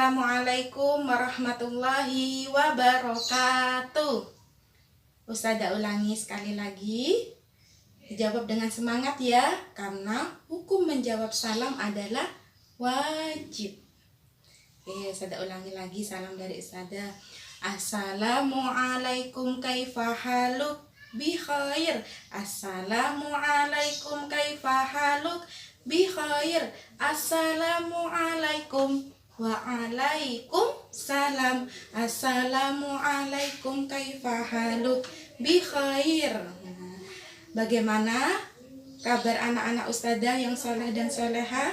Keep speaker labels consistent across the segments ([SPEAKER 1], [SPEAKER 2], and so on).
[SPEAKER 1] Assalamualaikum warahmatullahi wabarakatuh. Ustazah ulangi sekali lagi. Dijawab dengan semangat ya, karena hukum menjawab salam adalah wajib. Oke, Ustazah ulangi lagi salam dari Ustazah. Assalamualaikum kaifa haluk bi khair. Assalamualaikum kaifa haluk bi khair. Assalamualaikum. Waalaikumsalam. Assalamualaikum kaifa haluk bi khair. Bagaimana kabar anak-anak ustazah yang soleh dan soleha?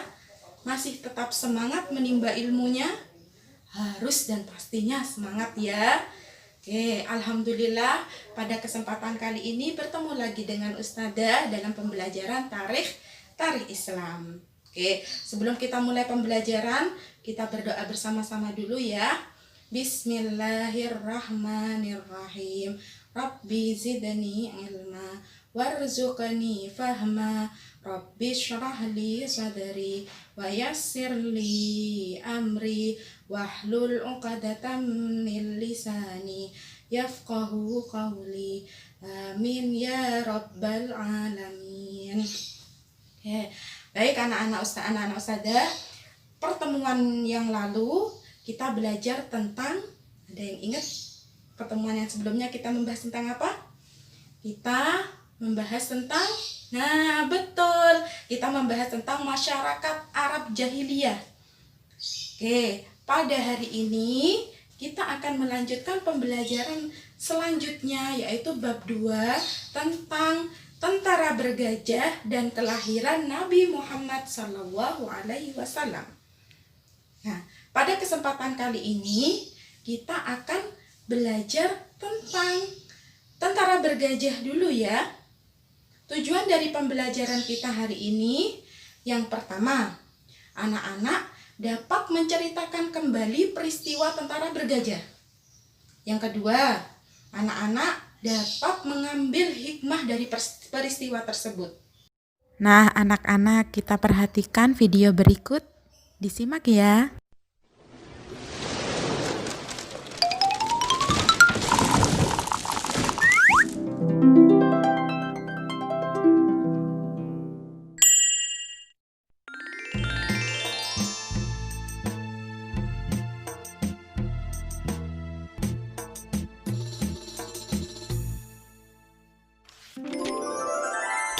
[SPEAKER 1] Masih tetap semangat menimba ilmunya? Harus dan pastinya semangat ya. Oke, alhamdulillah pada kesempatan kali ini bertemu lagi dengan ustazah dalam pembelajaran tarikh Islam. Oke, sebelum kita mulai pembelajaran, kita berdoa bersama-sama dulu ya. Bismillahirrahmanirrahim. Rabbi zidni ilma warzuqni fahma. Rabbi syrah li sadri wa yassir li amri wahlul 'uqdatam min lisani yafqahu qawli. Amin ya rabbal alamin. Oke. Baik anak-anak ustazah, pertemuan yang lalu kita belajar tentang, ada yang ingat pertemuan yang sebelumnya kita membahas tentang apa? Kita membahas tentang, nah betul, kita membahas tentang masyarakat Arab Jahiliyah. Oke, pada hari ini kita akan melanjutkan pembelajaran selanjutnya, yaitu bab 2 tentang tentara bergajah dan kelahiran Nabi Muhammad SAW. Nah, pada kesempatan kali ini kita akan belajar tentang tentara bergajah dulu ya. Tujuan dari pembelajaran kita hari ini, yang pertama, anak-anak dapat menceritakan kembali peristiwa tentara bergajah. Yang kedua, anak-anak dapat mengambil hikmah dari peristiwa tersebut. Nah, anak-anak, kita perhatikan video berikut. Disimak ya.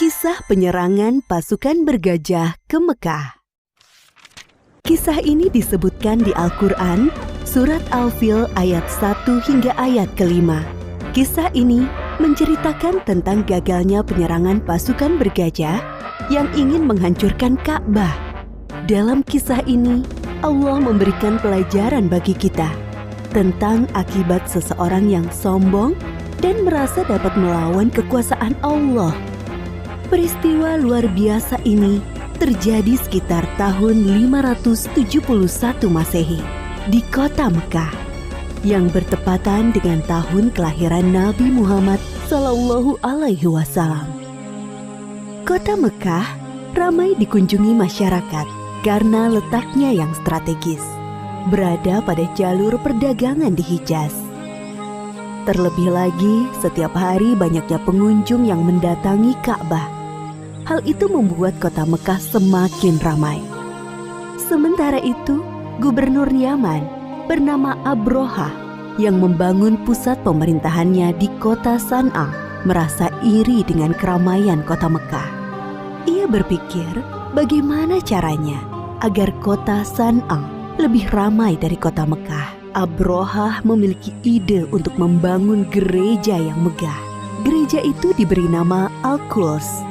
[SPEAKER 2] Kisah penyerangan pasukan bergajah ke Mekah. Kisah ini disebutkan di Al-Quran, surat Al-Fil ayat 1 hingga ayat ke-5. Kisah ini menceritakan tentang gagalnya penyerangan pasukan bergajah yang ingin menghancurkan Ka'bah. Dalam kisah ini, Allah memberikan pelajaran bagi kita tentang akibat seseorang yang sombong dan merasa dapat melawan kekuasaan Allah. Peristiwa luar biasa ini terjadi sekitar tahun 571 Masehi di kota Mekah yang bertepatan dengan tahun kelahiran Nabi Muhammad SAW. Kota Mekah ramai dikunjungi masyarakat karena letaknya yang strategis, berada pada jalur perdagangan di Hijaz. Terlebih lagi, setiap hari banyaknya pengunjung yang mendatangi Ka'bah. Hal itu membuat kota Mekah semakin ramai. Sementara itu, Gubernur Yaman bernama Abroha yang membangun pusat pemerintahannya di kota San'a merasa iri dengan keramaian kota Mekah. Ia berpikir bagaimana caranya agar kota San'a lebih ramai dari kota Mekah. Abroha memiliki ide untuk membangun gereja yang megah. Gereja itu diberi nama Al-Quds.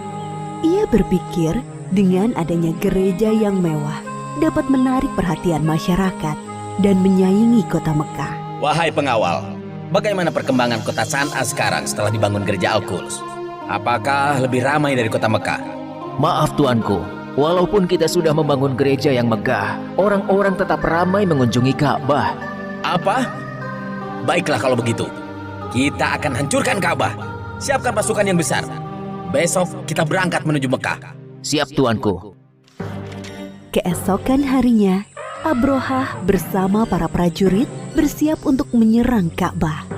[SPEAKER 2] Ia berpikir dengan adanya gereja yang mewah dapat menarik perhatian masyarakat dan menyaingi kota Mekah.
[SPEAKER 3] Wahai pengawal, bagaimana perkembangan kota San'a sekarang setelah dibangun gereja Al-Quds? Apakah lebih ramai dari kota Mekah?
[SPEAKER 4] Maaf tuanku, walaupun kita sudah membangun gereja yang megah, orang-orang tetap ramai mengunjungi Ka'bah.
[SPEAKER 3] Apa? Baiklah kalau begitu, kita akan hancurkan Ka'bah. Siapkan pasukan yang besar. Besok kita berangkat menuju Mekah.
[SPEAKER 4] Siap tuanku.
[SPEAKER 2] Keesokan harinya, Abrohah bersama para prajurit bersiap untuk menyerang Ka'bah.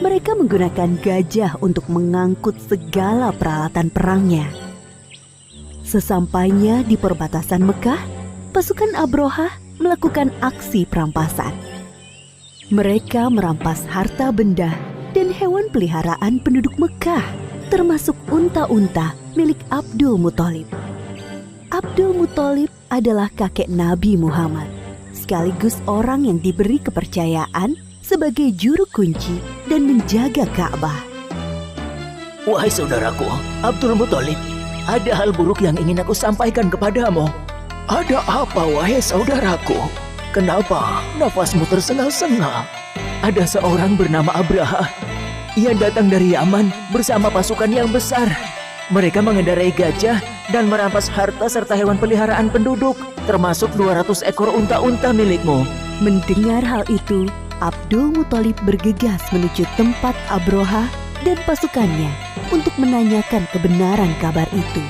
[SPEAKER 2] Mereka menggunakan gajah untuk mengangkut segala peralatan perangnya. Sesampainya di perbatasan Mekah, pasukan Abrohah melakukan aksi perampasan. Mereka merampas harta benda dan hewan peliharaan penduduk Mekah, termasuk unta-unta milik Abdul Muthalib. Abdul Muthalib adalah kakek Nabi Muhammad, sekaligus orang yang diberi kepercayaan sebagai juru kunci dan menjaga Ka'bah.
[SPEAKER 4] Wahai saudaraku, Abdul Muthalib, ada hal buruk yang ingin aku sampaikan kepadamu. Ada apa, wahai saudaraku? Kenapa nafasmu tersengal-sengal? Ada seorang bernama Abraha. Ia datang dari Yaman bersama pasukan yang besar. Mereka mengendarai gajah dan merampas harta serta hewan peliharaan penduduk, termasuk 200 ekor unta-unta milikmu.
[SPEAKER 2] Mendengar hal itu, Abdul Muthalib bergegas menuju tempat Abrohah dan pasukannya untuk menanyakan kebenaran kabar itu.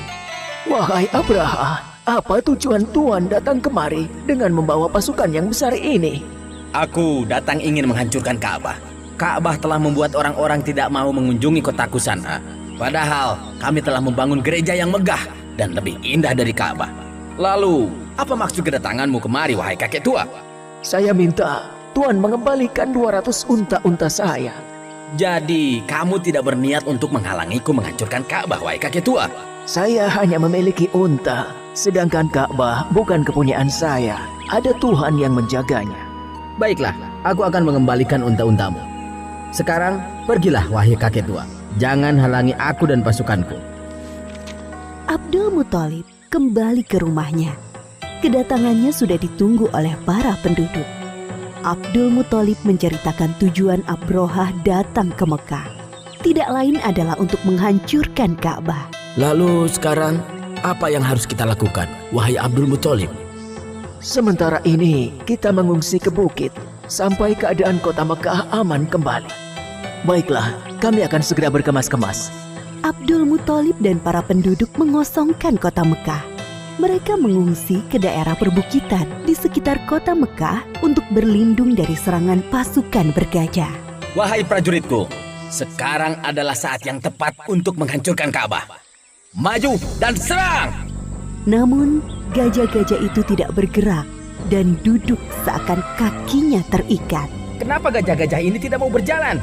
[SPEAKER 4] Wahai Abraha, apa tujuan Tuan datang kemari dengan membawa pasukan yang besar ini?
[SPEAKER 3] Aku datang ingin menghancurkan Ka'bah. Ka'bah telah membuat orang-orang tidak mau mengunjungi kotaku San'a. Padahal kami telah membangun gereja yang megah dan lebih indah dari Ka'bah. Lalu, apa maksud kedatanganmu kemari, wahai kakek tua?
[SPEAKER 4] Saya minta Tuan mengembalikan 200 unta-unta saya.
[SPEAKER 3] Jadi, kamu tidak berniat untuk menghalangiku menghancurkan Ka'bah, wahai kakek tua?
[SPEAKER 4] Saya hanya memiliki unta, sedangkan Ka'bah bukan kepunyaan saya. Ada Tuhan yang menjaganya.
[SPEAKER 3] Baiklah, aku akan mengembalikan unta-untamu. Sekarang, pergilah, wahai kakek tua. Jangan halangi aku dan pasukanku.
[SPEAKER 2] Abdul Muthalib kembali ke rumahnya. Kedatangannya sudah ditunggu oleh para penduduk. Abdul Muthalib menceritakan tujuan Abrohah datang ke Mekah. Tidak lain adalah untuk menghancurkan Ka'bah.
[SPEAKER 3] Lalu sekarang, apa yang harus kita lakukan, wahai Abdul Muthalib?
[SPEAKER 4] Sementara ini kita mengungsi ke bukit sampai keadaan kota Mekah aman kembali. Baiklah, kami akan segera berkemas-kemas.
[SPEAKER 2] Abdul Muthalib dan para penduduk mengosongkan kota Mekah. Mereka mengungsi ke daerah perbukitan di sekitar kota Mekah untuk berlindung dari serangan pasukan bergajah.
[SPEAKER 3] Wahai prajuritku, sekarang adalah saat yang tepat untuk menghancurkan Ka'bah. Maju dan serang!
[SPEAKER 2] Namun, gajah-gajah itu tidak bergerak dan duduk seakan kakinya terikat.
[SPEAKER 3] Kenapa gajah-gajah ini tidak mau berjalan?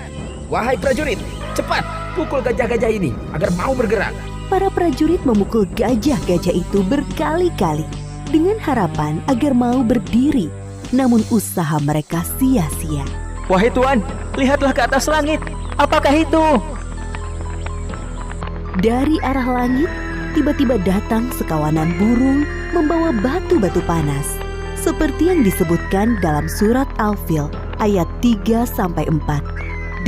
[SPEAKER 3] Wahai prajurit, cepat pukul gajah-gajah ini agar mau bergerak.
[SPEAKER 2] Para prajurit memukul gajah-gajah itu berkali-kali dengan harapan agar mau berdiri. Namun usaha mereka sia-sia.
[SPEAKER 4] Wahai Tuan, lihatlah ke atas langit. Apakah itu?
[SPEAKER 2] Dari arah langit, tiba-tiba datang sekawanan burung membawa batu-batu panas. Seperti yang disebutkan dalam surat Al-Fil ayat 3-4.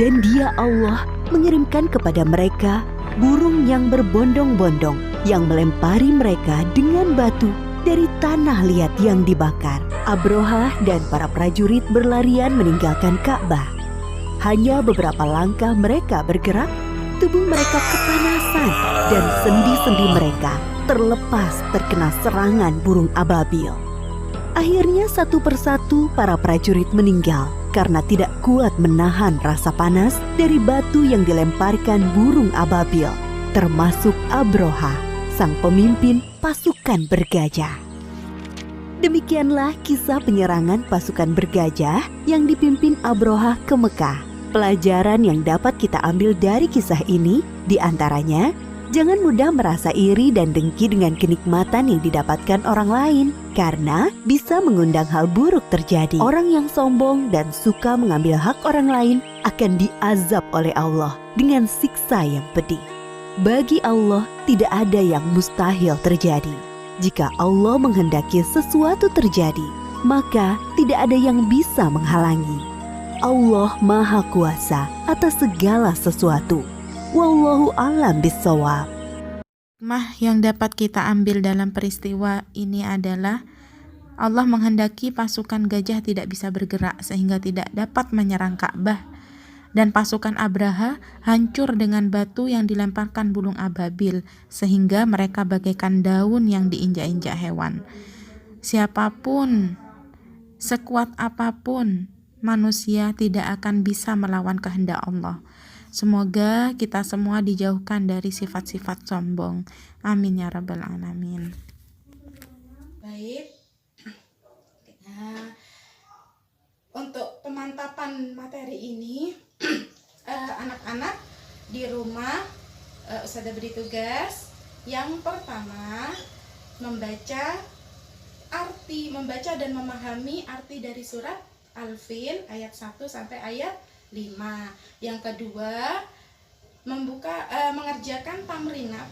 [SPEAKER 2] Dan Dia Allah mengirimkan kepada mereka burung yang berbondong-bondong yang melempari mereka dengan batu dari tanah liat yang dibakar. Abrohah dan para prajurit berlarian meninggalkan Ka'bah. Hanya beberapa langkah mereka bergerak, tubuh mereka kepanasan dan sendi-sendi mereka terlepas terkena serangan burung ababil. Akhirnya satu persatu para prajurit meninggal karena tidak kuat menahan rasa panas dari batu yang dilemparkan burung ababil, termasuk Abrohah, sang pemimpin pasukan bergajah. Demikianlah kisah penyerangan pasukan bergajah yang dipimpin Abrohah ke Mekah. Pelajaran yang dapat kita ambil dari kisah ini diantaranya, jangan mudah merasa iri dan dengki dengan kenikmatan yang didapatkan orang lain, karena bisa mengundang hal buruk terjadi. Orang yang sombong dan suka mengambil hak orang lain akan diazab oleh Allah dengan siksa yang pedih. Bagi Allah tidak ada yang mustahil terjadi. Jika Allah menghendaki sesuatu terjadi, maka tidak ada yang bisa menghalangi. Allah Maha Kuasa atas segala sesuatu. Wallahu a'lam bishawab.
[SPEAKER 1] Hikmah yang dapat kita ambil dalam peristiwa ini adalah Allah menghendaki pasukan gajah tidak bisa bergerak sehingga tidak dapat menyerang Ka'bah, dan pasukan Abraha hancur dengan batu yang dilemparkan burung ababil sehingga mereka bagaikan daun yang diinjak-injak hewan. Siapapun
[SPEAKER 5] Sekuat apapun manusia tidak akan bisa melawan kehendak Allah. Semoga kita semua dijauhkan dari sifat-sifat sombong. Amin ya rabbal alamin.
[SPEAKER 1] Baik. Nah, untuk pemantapan materi ini, anak-anak di rumah, Ustazah beri tugas. Yang pertama, membaca dan memahami arti dari surat Al-Fil ayat 1 sampai ayat 5. Yang kedua, mengerjakan tamrinat,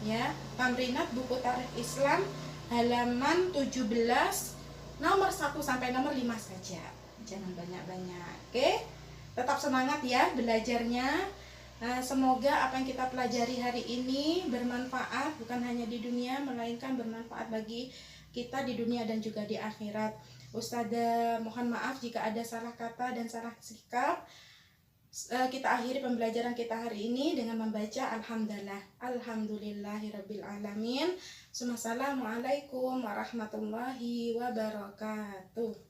[SPEAKER 1] ya, tamrinat buku Tarikh Islam halaman 17 nomor 1 sampai nomor 5 saja. Jangan banyak-banyak. Oke? Tetap semangat ya belajarnya. Semoga apa yang kita pelajari hari ini bermanfaat, bukan hanya di dunia melainkan bermanfaat bagi kita di dunia dan juga di akhirat. Ustazah mohon maaf jika ada salah kata dan salah sikap. Kita akhiri pembelajaran kita hari ini dengan membaca Alhamdulillahirabbil alamin. Assalamualaikum warahmatullahi wabarakatuh.